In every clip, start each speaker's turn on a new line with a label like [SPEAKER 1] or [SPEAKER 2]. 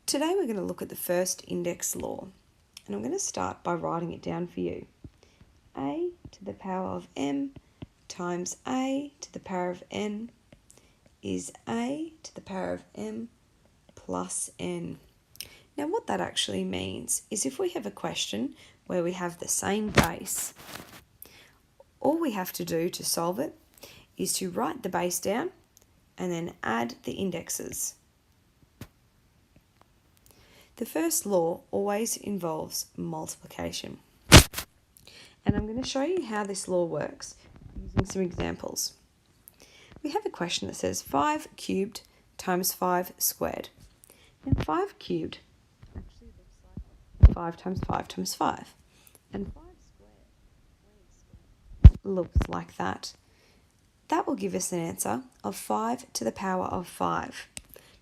[SPEAKER 1] Today we're going to look at the first index law, and I'm going to start by writing it down for you. A to the power of m times a to the power of n is a to the power of m plus n. Now what that actually means is if we have a question where we have the same base, all we have to do to solve it is to write the base down and then add the indexes. The first law always involves multiplication. And I'm going to show you how this law works using some examples. We have a question that says 5 cubed times 5 squared. Now 5 cubed actually looks like 5 times 5 times 5. And 5 squared looks like that. That will give us an answer of 5 to the power of 5.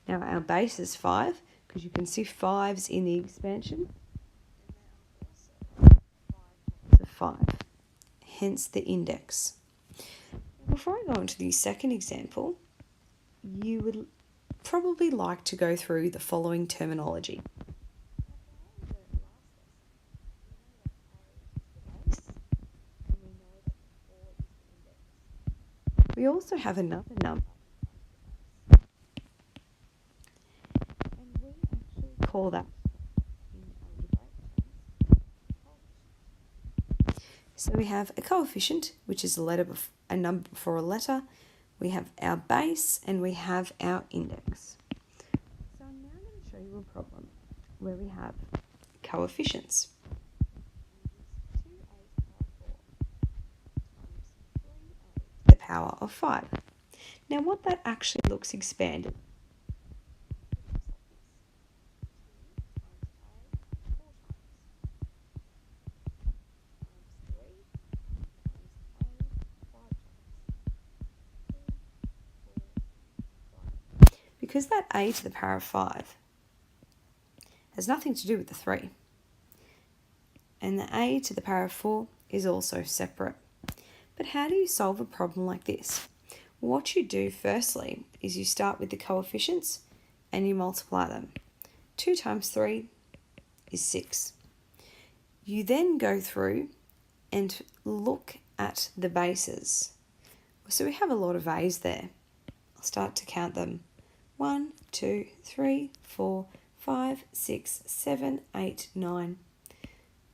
[SPEAKER 1] Now our base is 5, because you can see 5's in the expansion. And there are also 5, hence the index. Before I go on to the second example, you would probably like to go through the following terminology. We also have another number, and we actually call that in algebraic terms. So we have a coefficient, which is a number before a letter. We have our base and we have our index. So I'm now going to show you a problem where we have coefficients. The power of 5. Now what that actually looks expanded. Because that a to the power of 5 has nothing to do with the 3. And the a to the power of 4 is also separate. But how do you solve a problem like this? What you do firstly is you start with the coefficients and you multiply them. 2 times 3 is 6. You then go through and look at the bases. So we have a lot of a's there. I'll start to count them. 1, 2, 3, 4, 5, 6, 7, 8, 9.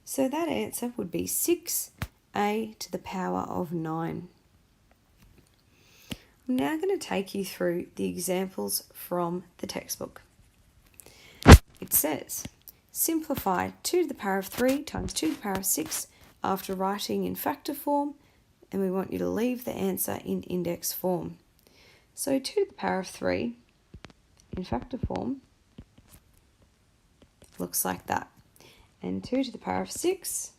[SPEAKER 1] So that answer would be 6a to the power of 9. I'm now going to take you through the examples from the textbook. It says, simplify 2 to the power of 3 times 2 to the power of 6 after writing in factor form, and we want you to leave the answer in index form. So 2 to the power of 3 in factor form looks like that. And 2 to the power of 6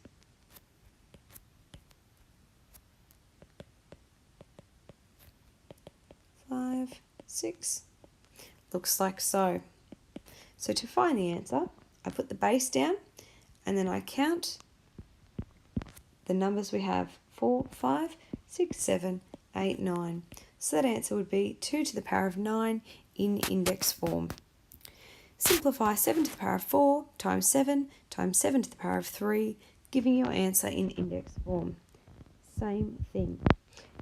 [SPEAKER 1] 5, 6 looks like so. So to find the answer, I put the base down and then I count the numbers we have 4, 5, 6, 7, 8, 9. So that answer would be 2 to the power of 9 in index form. Simplify 7 to the power of 4 times 7 to the power of 3, giving your answer in index form. Same thing.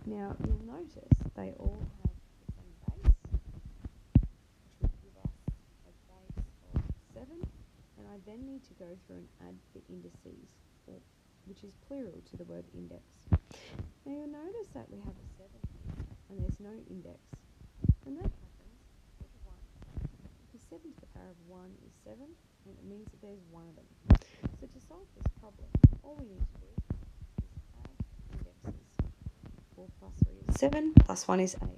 [SPEAKER 1] Now you'll notice they all have the same base, which would give us a base of 7, and I then need to go through and add the indices, which is plural to the word index. Now you'll notice that we have a 7 here, and there's no index, and that happens with 1, because 7 to the power of 1 is 7, and it means that there's one of them. So to solve this problem, all we need to do is add indexes. 4 plus 3 is 7, plus 1 is 8.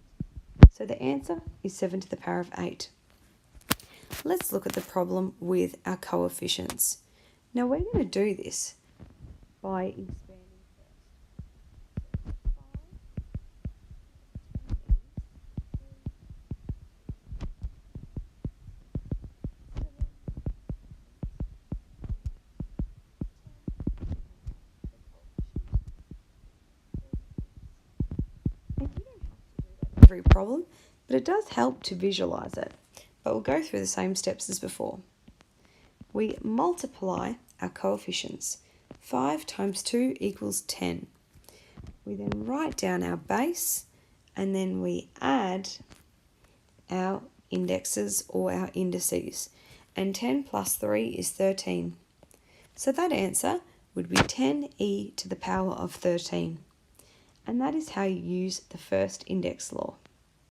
[SPEAKER 1] So the answer is 7 to the power of 8. Let's look at the problem with our coefficients. Now we're going to do this by expanding first. Every problem, but it does help to visualize it. But we'll go through the same steps as before. we multiply our coefficients. 5 times 2 equals 10. We then write down our base, and then we add our indexes or our indices. And 10 plus 3 is 13. So that answer would be 10e to the power of 13. And that is how you use the first index law.